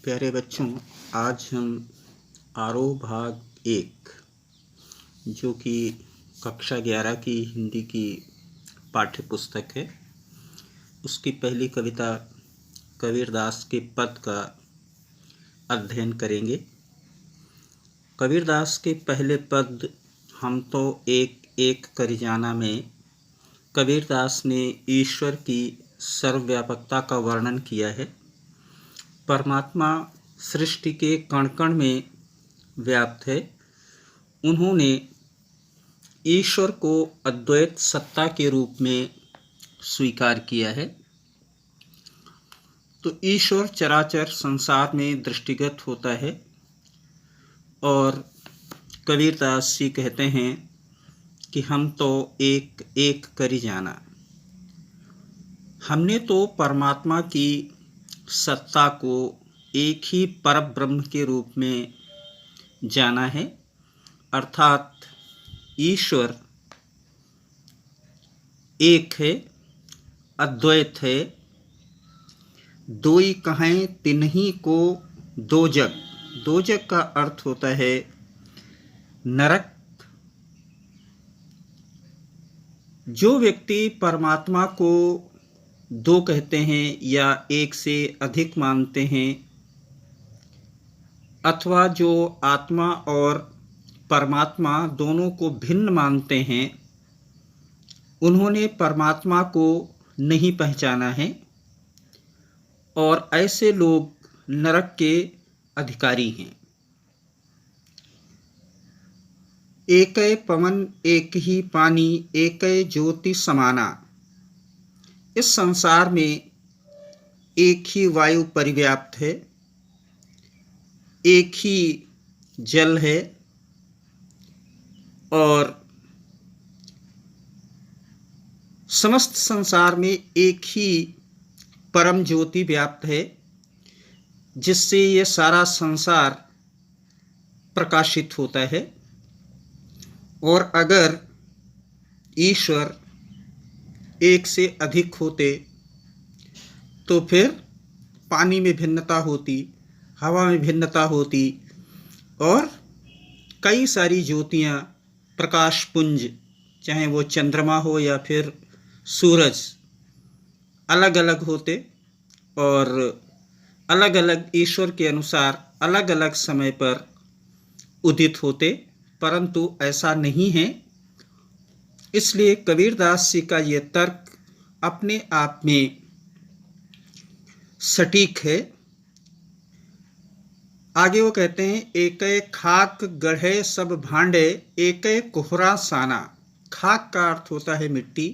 प्यारे बच्चों, आज हम आरोह भाग 1 जो कि कक्षा 11 की हिंदी की पाठ्य पुस्तक है, उसकी पहली कविता कबीरदास के पद का अध्ययन करेंगे। कबीरदास के पहले पद हम तो एक एक कर जाना में कबीरदास ने ईश्वर की सर्वव्यापकता का वर्णन किया है। परमात्मा सृष्टि के कण कण में व्याप्त है। उन्होंने ईश्वर को अद्वैत सत्ता के रूप में स्वीकार किया है। तो ईश्वर चराचर संसार में दृष्टिगत होता है और कबीरदास जी कहते हैं कि हम तो एक एक करी जाना। हमने तो परमात्मा की सत्ता को एक ही परब्रह्म के रूप में जाना है, अर्थात ईश्वर एक है, अद्वैत है। दोई कहें तिन्ही को दो जग। दो जग का अर्थ होता है नरक। जो व्यक्ति परमात्मा को दो कहते हैं या एक से अधिक मानते हैं, अथवा जो आत्मा और परमात्मा दोनों को भिन्न मानते हैं, उन्होंने परमात्मा को नहीं पहचाना है और ऐसे लोग नरक के अधिकारी हैं। एकै पवन एक ही पानी एकै ज्योति समाना। इस संसार में एक ही वायु परिव्याप्त है, एक ही जल है और समस्त संसार में एक ही परम ज्योति व्याप्त है, जिससे ये सारा संसार प्रकाशित होता है। और अगर ईश्वर एक से अधिक होते तो फिर पानी में भिन्नता होती, हवा में भिन्नता होती और कई सारी ज्योतियाँ, प्रकाश पुंज, चाहे वो चंद्रमा हो या फिर सूरज, अलग अलग होते और अलग अलग ईश्वर के अनुसार अलग अलग समय पर उदित होते, परंतु ऐसा नहीं है। इसलिए कबीरदास जी का ये तर्क अपने आप में सटीक है। आगे वो कहते हैं एकै खाक गढ़े सब भांडे एकै कोहरा साना। खाक का अर्थ होता है मिट्टी,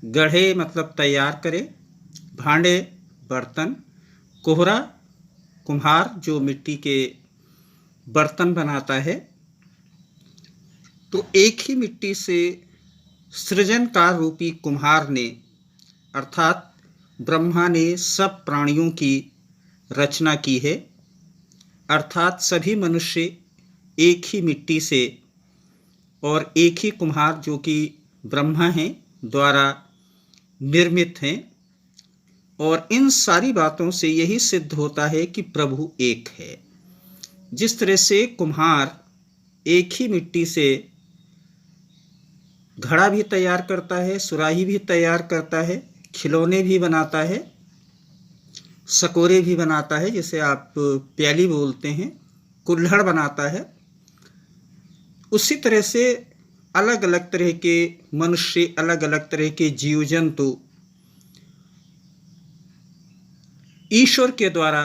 गढ़े मतलब तैयार करे, भांडे बर्तन, कोहरा कुम्हार जो मिट्टी के बर्तन बनाता है। तो एक ही मिट्टी से सृजनकार रूपी कुम्हार ने अर्थात ब्रह्मा ने सब प्राणियों की रचना की है, अर्थात सभी मनुष्य एक ही मिट्टी से और एक ही कुम्हार जो कि ब्रह्मा हैं द्वारा निर्मित हैं। और इन सारी बातों से यही सिद्ध होता है कि प्रभु एक है। जिस तरह से कुम्हार एक ही मिट्टी से घड़ा भी तैयार करता है, सुराही भी तैयार करता है, खिलौने भी बनाता है, सकोरे भी बनाता है, जिसे आप प्याली बोलते हैं, कुल्हड़ बनाता है। उसी तरह से अलग अलग तरह के मनुष्य, अलग अलग तरह के जीव जंतु ईश्वर के द्वारा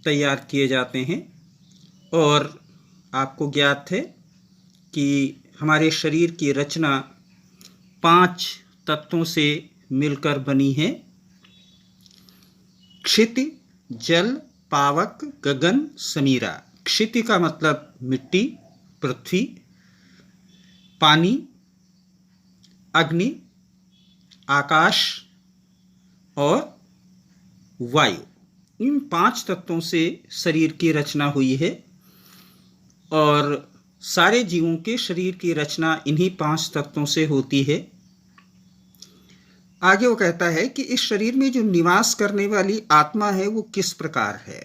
तैयार किए जाते हैं। और आपको ज्ञात है कि हमारे शरीर की रचना 5 तत्वों से मिलकर बनी है। क्षिति, जल, पावक, गगन, समीरा। क्षिति का मतलब मिट्टी, पृथ्वी, पानी, अग्नि, आकाश और वायु। इन 5 तत्वों से शरीर की रचना हुई है और सारे जीवों के शरीर की रचना इन्हीं 5 तत्वों से होती है। आगे वो कहता है कि इस शरीर में जो निवास करने वाली आत्मा है वो किस प्रकार है।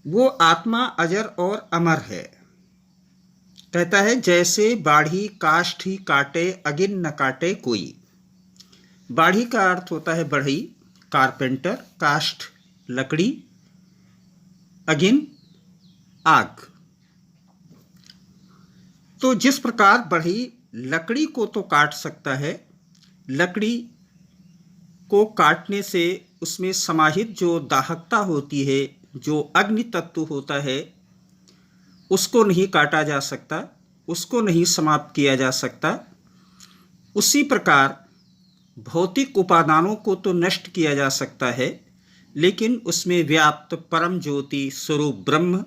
वो आत्मा अजर और अमर है। कहता है जैसे बाढ़ी काष्ठ ही काटे अगिन न काटे कोई। बाढ़ी का अर्थ होता है बढ़ई, कारपेंटर, काष्ठ लकड़ी, अगिन आग। तो जिस प्रकार बढ़ई लकड़ी को तो काट सकता है, लकड़ी को काटने से उसमें समाहित जो दाहकता होती है, जो अग्नि तत्व होता है, उसको नहीं काटा जा सकता, उसको नहीं समाप्त किया जा सकता। उसी प्रकार भौतिक उपादानों को तो नष्ट किया जा सकता है, लेकिन उसमें व्याप्त परम ज्योति स्वरूप ब्रह्म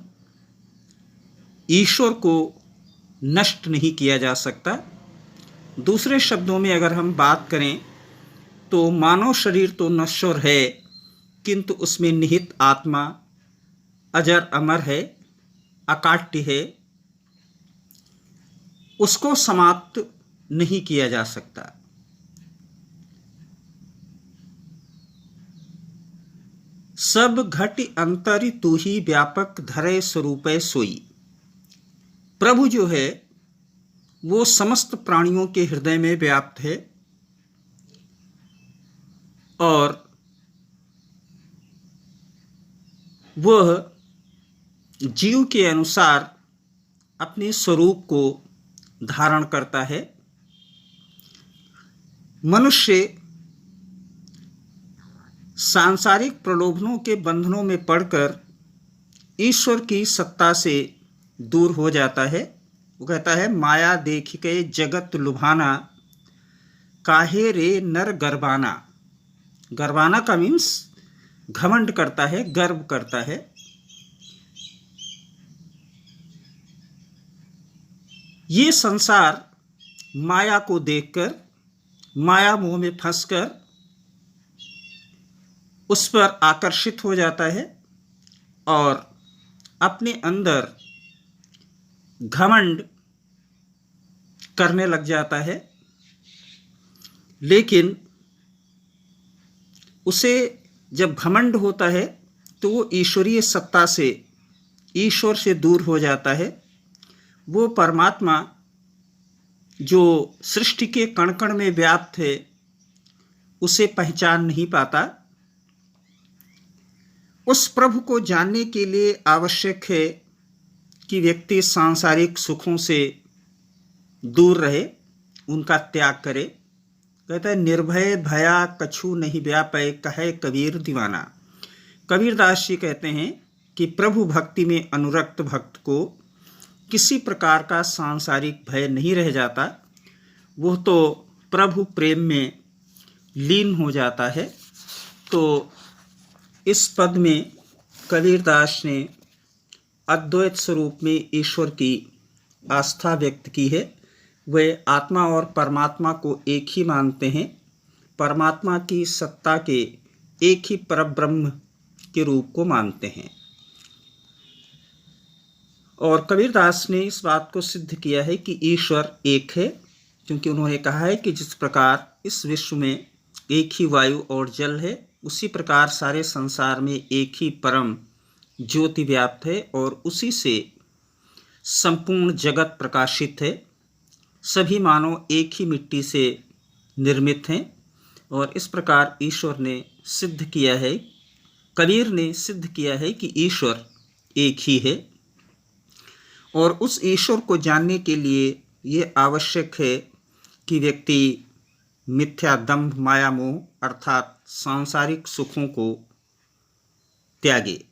ईश्वर को नष्ट नहीं किया जा सकता। दूसरे शब्दों में अगर हम बात करें तो मानव शरीर तो नश्वर है, किंतु उसमें निहित आत्मा अजर अमर है, अकाट्य है, उसको समाप्त नहीं किया जा सकता। सब घट अंतरि तू ही व्यापक धरे स्वरूपे सोई। प्रभु जो है वो समस्त प्राणियों के हृदय में व्याप्त है और वह जीव के अनुसार अपने स्वरूप को धारण करता है। मनुष्य सांसारिक प्रलोभनों के बंधनों में पड़कर ईश्वर की सत्ता से दूर हो जाता है। वो कहता है माया देख के जगत लुभाना, काहे रे नर गर्बाना। गर्बाना का मीन्स घमंड करता है, गर्व करता है। ये संसार माया को देखकर, माया मोह में फंसकर उस पर आकर्षित हो जाता है और अपने अंदर घमंड करने लग जाता है। लेकिन उसे जब घमंड होता है तो वो ईश्वरीय सत्ता से, ईश्वर से दूर हो जाता है। वो परमात्मा जो सृष्टि के कण कण में व्याप्त है उसे पहचान नहीं पाता। उस प्रभु को जानने के लिए आवश्यक है कि व्यक्ति सांसारिक सुखों से दूर रहे, उनका त्याग करे। कहता है निर्भय भया कछु नहीं व्यापय, कहे कबीर दीवाना। कबीरदास जी कहते हैं कि प्रभु भक्ति में अनुरक्त भक्त को किसी प्रकार का सांसारिक भय नहीं रह जाता, वह तो प्रभु प्रेम में लीन हो जाता है। तो इस पद में कबीरदास ने अद्वैत स्वरूप में ईश्वर की आस्था व्यक्त की है। वे आत्मा और परमात्मा को एक ही मानते हैं, परमात्मा की सत्ता के एक ही परब्रह्म के रूप को मानते हैं। और कबीरदास ने इस बात को सिद्ध किया है कि ईश्वर एक है, क्योंकि उन्होंने कहा है कि जिस प्रकार इस विश्व में एक ही वायु और जल है, उसी प्रकार सारे संसार में एक ही परम ज्योति व्याप्त है और उसी से संपूर्ण जगत प्रकाशित है। सभी मानव एक ही मिट्टी से निर्मित हैं और इस प्रकार ईश्वर ने सिद्ध किया है, कबीर ने सिद्ध किया है कि ईश्वर एक ही है। और उस ईश्वर को जानने के लिए ये आवश्यक है कि व्यक्ति मिथ्या दंभ माया मोह अर्थात सांसारिक सुखों को त्यागे।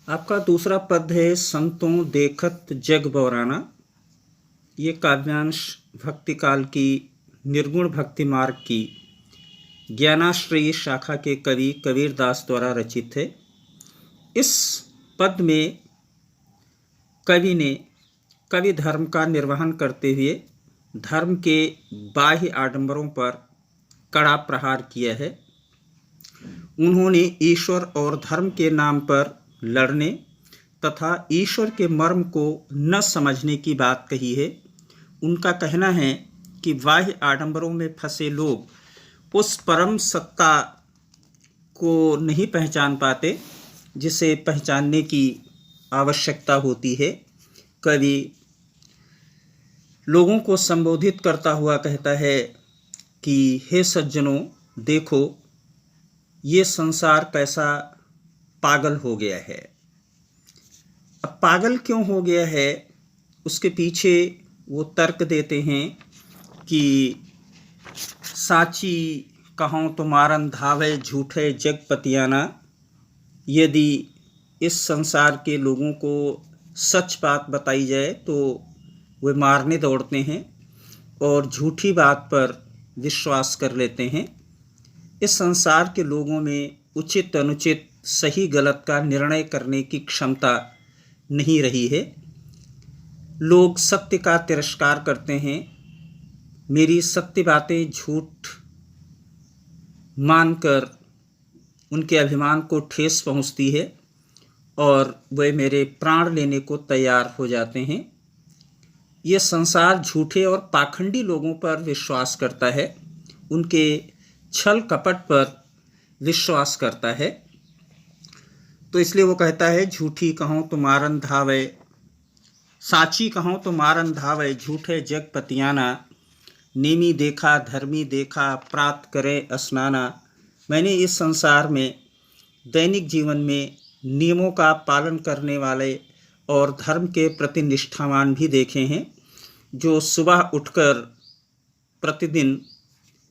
आपका दूसरा पद है संतों देखत जग बौराना। ये काव्यांश भक्ति काल की निर्गुण भक्ति मार्ग की ज्ञानाश्रयी शाखा के कवि कबीरदास द्वारा रचित है। इस पद में कवि ने कवि धर्म का निर्वहन करते हुए धर्म के बाह्य आडंबरों पर कड़ा प्रहार किया है। उन्होंने ईश्वर और धर्म के नाम पर लड़ने तथा ईश्वर के मर्म को न समझने की बात कही है। उनका कहना है कि बाह्य आडंबरों में फंसे लोग उस परम सत्ता को नहीं पहचान पाते जिसे पहचानने की आवश्यकता होती है। कवि लोगों को संबोधित करता हुआ कहता है कि हे सज्जनों, देखो ये संसार कैसा पागल हो गया है। अब पागल क्यों हो गया है, उसके पीछे वो तर्क देते हैं कि साची कहूँ तो मारन धावे झूठे जग पतियाना। यदि इस संसार के लोगों को सच बात बताई जाए तो वे मारने दौड़ते हैं और झूठी बात पर विश्वास कर लेते हैं। इस संसार के लोगों में उचित अनुचित सही गलत का निर्णय करने की क्षमता नहीं रही है। लोग सत्य का तिरस्कार करते हैं, मेरी सत्य बातें झूठ मानकर उनके अभिमान को ठेस पहुंचती है और वे मेरे प्राण लेने को तैयार हो जाते हैं। ये संसार झूठे और पाखंडी लोगों पर विश्वास करता है, उनके छल कपट पर विश्वास करता है। तो इसलिए वो कहता है, झूठी कहूँ तो मारन धावे, साची कहूँ तो मारन धावे झूठे जग पतियाना। नेमी देखा धर्मी देखा प्राप्त करे स्नाना। मैंने इस संसार में दैनिक जीवन में नियमों का पालन करने वाले और धर्म के प्रति निष्ठावान भी देखे हैं, जो सुबह उठकर प्रतिदिन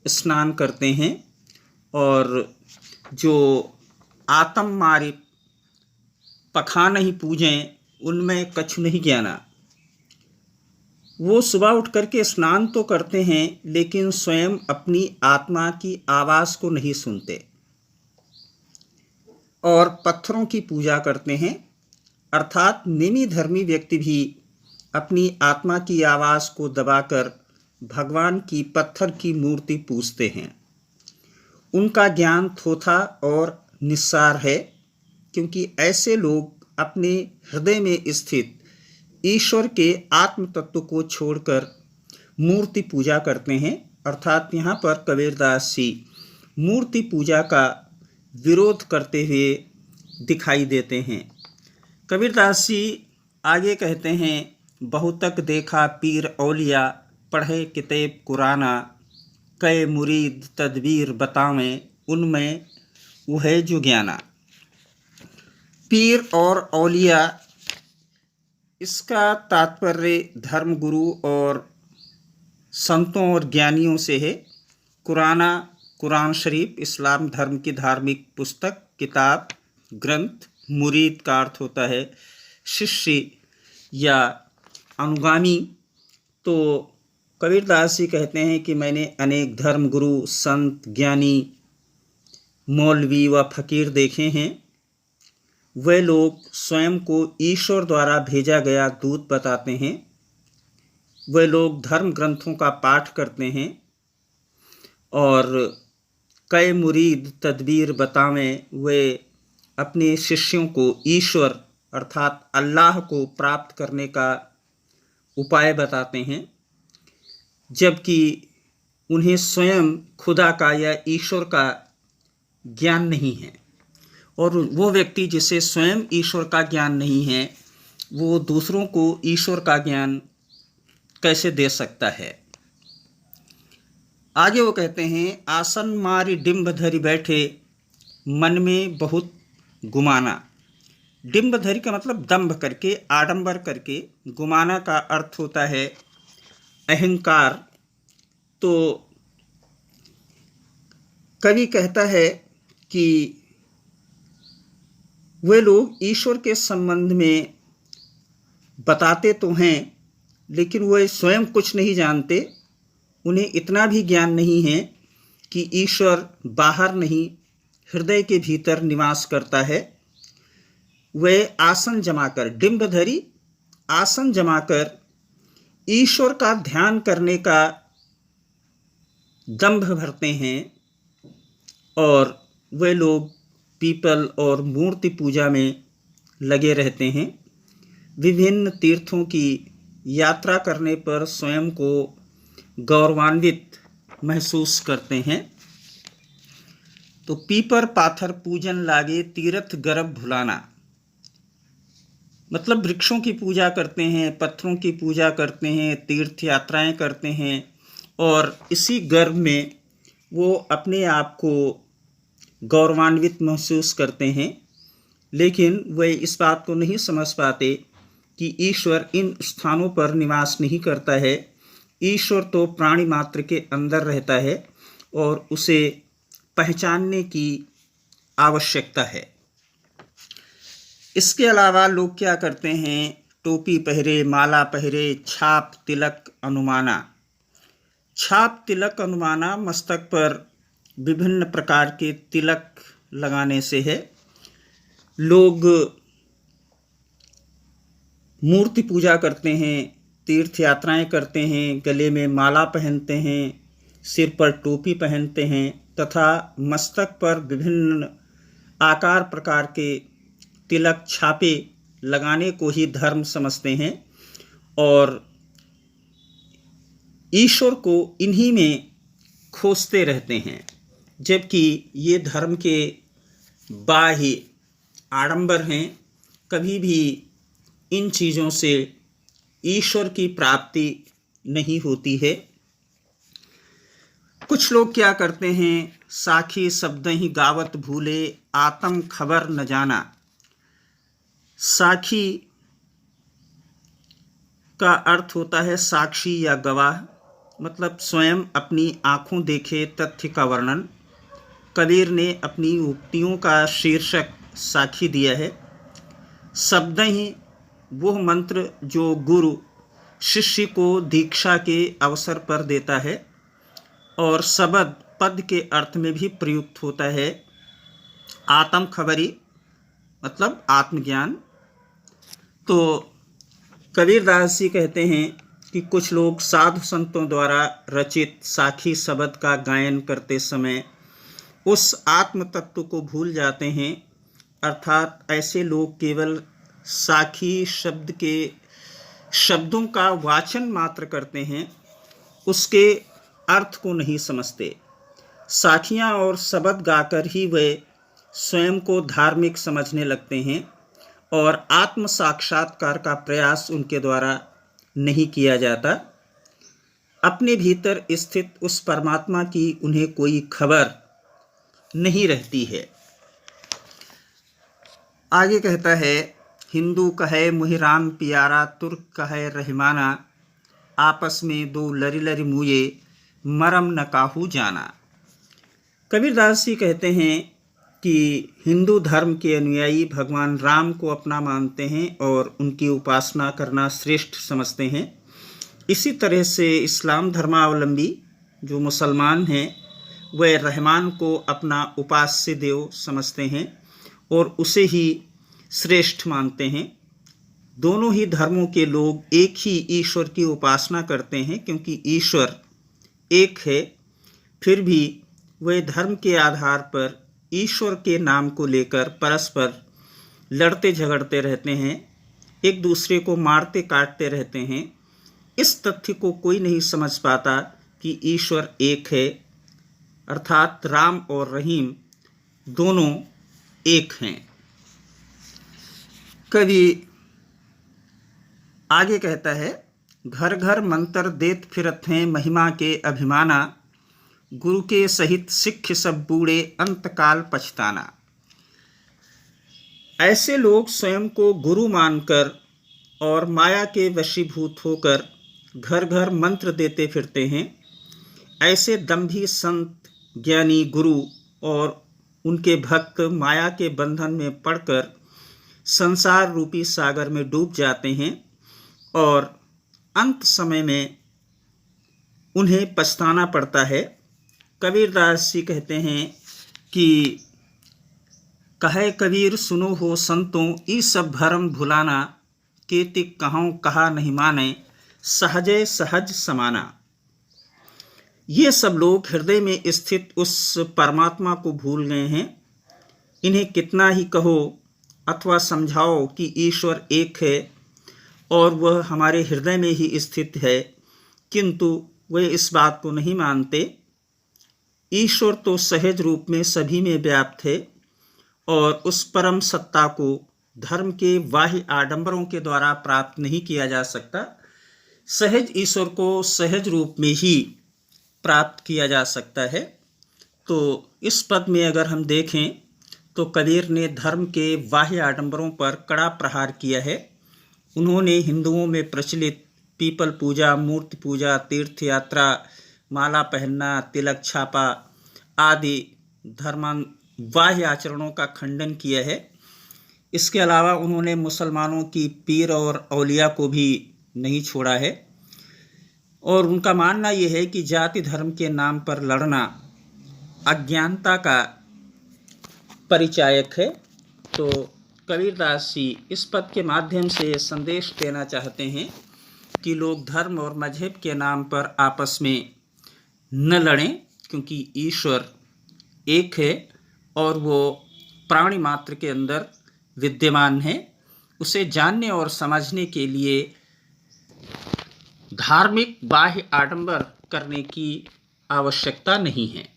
स्नान करते हैं और जो आत्म मारी पखा नहीं पूजें उनमें कछु नहीं ज्ञाना। वो सुबह उठ कर के स्नान तो करते हैं लेकिन स्वयं अपनी आत्मा की आवाज़ को नहीं सुनते और पत्थरों की पूजा करते हैं। अर्थात नेमी धर्मी व्यक्ति भी अपनी आत्मा की आवाज़ को दबाकर भगवान की पत्थर की मूर्ति पूजते हैं। उनका ज्ञान थोथा और निस्सार है, क्योंकि ऐसे लोग अपने हृदय में स्थित ईश्वर के आत्म तत्व को छोड़कर मूर्ति पूजा करते हैं। अर्थात यहाँ पर कबीरदास जी मूर्ति पूजा का विरोध करते हुए दिखाई देते हैं। कबीरदास जी आगे कहते हैं, बहुतक देखा पीर औलिया पढ़े किताब कुराना। कै मुरीद तदबीर बतावें उनमें वह जो ज्ञाना। पीर और औलिया, इसका तात्पर्य धर्मगुरु और संतों और ज्ञानियों से है। कुराना, कुरान शरीफ इस्लाम धर्म की धार्मिक पुस्तक, किताब, ग्रंथ। मुरीद का अर्थ होता है शिष्य या अनुगामी। तो कबीरदास जी कहते हैं कि मैंने अनेक धर्मगुरु, संत, ज्ञानी, मौलवी व फकीर देखे हैं। वे लोग स्वयं को ईश्वर द्वारा भेजा गया दूत बताते हैं। वे लोग धर्म ग्रंथों का पाठ करते हैं और कै मुरीद तदबीर बतावें, वे अपने शिष्यों को ईश्वर अर्थात अल्लाह को प्राप्त करने का उपाय बताते हैं, जबकि उन्हें स्वयं खुदा का या ईश्वर का ज्ञान नहीं है। और वो व्यक्ति जिसे स्वयं ईश्वर का ज्ञान नहीं है, वो दूसरों को ईश्वर का ज्ञान कैसे दे सकता है। आगे वो कहते हैं, आसन मारी डिम्ब धरि बैठे मन में बहुत गुमाना। डिम्ब धरि का मतलब दंभ करके, आडंबर करके। गुमाना का अर्थ होता है अहंकार। तो कवि कहता है कि वे लोग ईश्वर के संबंध में बताते तो हैं, लेकिन वे स्वयं कुछ नहीं जानते। उन्हें इतना भी ज्ञान नहीं है कि ईश्वर बाहर नहीं, हृदय के भीतर निवास करता है। वे आसन जमाकर, डिम्ब धरि आसन जमाकर ईश्वर का ध्यान करने का दंभ भरते हैं और वे लोग पीपल और मूर्ति पूजा में लगे रहते हैं। विभिन्न तीर्थों की यात्रा करने पर स्वयं को गौरवान्वित महसूस करते हैं। तो पीपर पाथर पूजन लागे तीर्थ गर्भ भुलाना, मतलब वृक्षों की पूजा करते हैं, पत्थरों की पूजा करते हैं, तीर्थ यात्राएं करते हैं और इसी गर्भ में वो अपने आप को गौरवान्वित महसूस करते हैं, लेकिन वे इस बात को नहीं समझ पाते कि ईश्वर इन स्थानों पर निवास नहीं करता है। ईश्वर तो प्राणी मात्र के अंदर रहता है और उसे पहचानने की आवश्यकता है। इसके अलावा लोग क्या करते हैं, टोपी पहरे, माला पहरे, छाप तिलक अनुमाना। छाप तिलक अनुमाना मस्तक पर विभिन्न प्रकार के तिलक लगाने से है। लोग मूर्ति पूजा करते हैं, तीर्थ यात्राएं करते हैं, गले में माला पहनते हैं, सिर पर टोपी पहनते हैं तथा मस्तक पर विभिन्न आकार प्रकार के तिलक छापे लगाने को ही धर्म समझते हैं और ईश्वर को इन्हीं में खोजते रहते हैं, जबकि ये धर्म के बाह्य आडंबर हैं। कभी भी इन चीज़ों से ईश्वर की प्राप्ति नहीं होती है। कुछ लोग क्या करते हैं, साखी शब्द ही गावत भूले, आत्म खबर न जाना। साखी का अर्थ होता है साक्षी या गवाह, मतलब स्वयं अपनी आँखों देखे तथ्य का वर्णन। कबीर ने अपनी उक्तियों का शीर्षक साखी दिया है। शब्द ही वह मंत्र जो गुरु शिष्य को दीक्षा के अवसर पर देता है और शब्द पद के अर्थ में भी प्रयुक्त होता है। आत्म खबरी मतलब आत्मज्ञान। तो कबीरदास जी कहते हैं कि कुछ लोग साधु संतों द्वारा रचित साखी शब्द का गायन करते समय उस आत्म तत्व को भूल जाते हैं, अर्थात ऐसे लोग केवल साखी शब्द के शब्दों का वाचन मात्र करते हैं, उसके अर्थ को नहीं समझते। साखियाँ और शब्द गाकर ही वे स्वयं को धार्मिक समझने लगते हैं और आत्म साक्षात्कार का प्रयास उनके द्वारा नहीं किया जाता। अपने भीतर स्थित उस परमात्मा की उन्हें कोई खबर नहीं रहती है। आगे कहता है, हिंदू कहे मुहि राम प्यारा, तुर्क कहे रहमाना, आपस में दो लरी लरी मुए, मरम न काहू जाना। कबीरदास जी कहते हैं कि हिंदू धर्म के अनुयायी भगवान राम को अपना मानते हैं और उनकी उपासना करना श्रेष्ठ समझते हैं। इसी तरह से इस्लाम धर्मावलंबी जो मुसलमान हैं वह रहमान को अपना उपास्य देव समझते हैं और उसे ही श्रेष्ठ मानते हैं। दोनों ही धर्मों के लोग एक ही ईश्वर की उपासना करते हैं, क्योंकि ईश्वर एक है। फिर भी वे धर्म के आधार पर ईश्वर के नाम को लेकर परस्पर लड़ते झगड़ते रहते हैं, एक दूसरे को मारते काटते रहते हैं। इस तथ्य को कोई नहीं समझ पाता कि ईश्वर एक है, अर्थात राम और रहीम दोनों एक हैं। कवि आगे कहता है, घर घर मंत्र देत फिरत हैं, महिमा के अभिमाना, गुरु के सहित सिख सब बूढ़े, अंतकाल पछताना। ऐसे लोग स्वयं को गुरु मानकर और माया के वशीभूत होकर घर घर मंत्र देते फिरते हैं। ऐसे दंभी संत, ज्ञानी, गुरु और उनके भक्त माया के बंधन में पड़कर संसार रूपी सागर में डूब जाते हैं और अंत समय में उन्हें पछताना पड़ता है। कबीरदास जी कहते हैं कि कहे कबीर सुनो हो संतों, ई सब भरम भुलाना, केतिक कहूँ कहा नहीं माने, सहजय सहज समाना। ये सब लोग हृदय में स्थित उस परमात्मा को भूल गए हैं। इन्हें कितना ही कहो अथवा समझाओ कि ईश्वर एक है और वह हमारे हृदय में ही स्थित है, किंतु वे इस बात को नहीं मानते। ईश्वर तो सहज रूप में सभी में व्याप्त है और उस परम सत्ता को धर्म के बाह्य आडंबरों के द्वारा प्राप्त नहीं किया जा सकता। सहज ईश्वर को सहज रूप में ही प्राप्त किया जा सकता है। तो इस पद में अगर हम देखें तो कबीर ने धर्म के बाह्य आडंबरों पर कड़ा प्रहार किया है। उन्होंने हिंदुओं में प्रचलित पीपल पूजा, मूर्ति पूजा, तीर्थ यात्रा, माला पहनना, तिलक छापा आदि धर्म बाह्य आचरणों का खंडन किया है। इसके अलावा उन्होंने मुसलमानों की पीर और औलिया को भी नहीं छोड़ा है और उनका मानना यह है कि जाति धर्म के नाम पर लड़ना अज्ञानता का परिचायक है। तो कबीरदास जी इस पद के माध्यम से संदेश देना चाहते हैं कि लोग धर्म और मजहब के नाम पर आपस में न लड़ें, क्योंकि ईश्वर एक है और वो प्राणी मात्र के अंदर विद्यमान है। उसे जानने और समझने के लिए धार्मिक बाह्य आडंबर करने की आवश्यकता नहीं है।